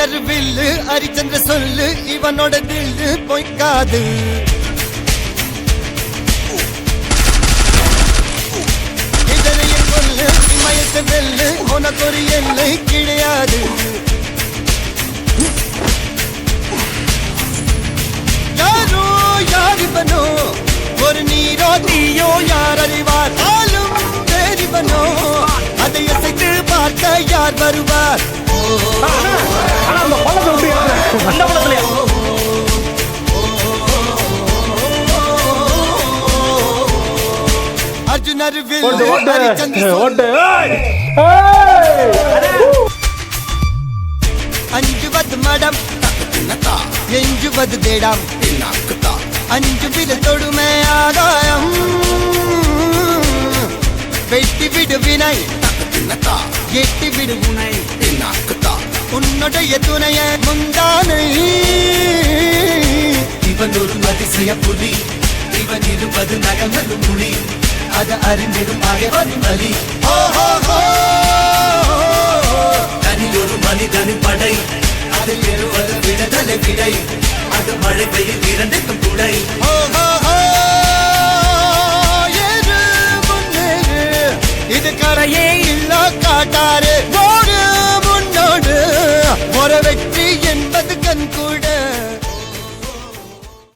அர்ஜுனர் வில்லு ஹரிச்சந்திர சொல்லு இவனோட தில்லு பொய்க்காது. இதரைய கொல்லு இமயத்தை வெல்லு உனக்கு ஒரு எல்லை கிடையாது. யாரோ யாரிவனோ ஒரு நீரோ நீயோ யார் அறிவார். ஆளும் வேறிவனோ அதை அசைத்து பார்க்க யார் வருவார். அர்ஜுனர் வில்லு அஞ்சுவது மடம் எஞ்சுவது தேடம். அஞ்சு வித தொடுமை ஆதாயம் வெட்டி விடு வினை எட்டி விடு உனை. உன்னுடைய துணைய முந்தானை இவன் ஒரு அதிசய புலி. இவன் இருப்பது நகர்வது மொழி அது அறிந்திடும் ஆகவரும் வலி. தனி ஒரு மனிதனின் படை அதில் எழுவது விடுதலை விடை. அது மழை பெய்யும் இரண்டுக்கும் துடை. இது கரையே இல்ல காட்டாரு முன்னோடு ஒரு வெற்றி என்பது கண்கூட.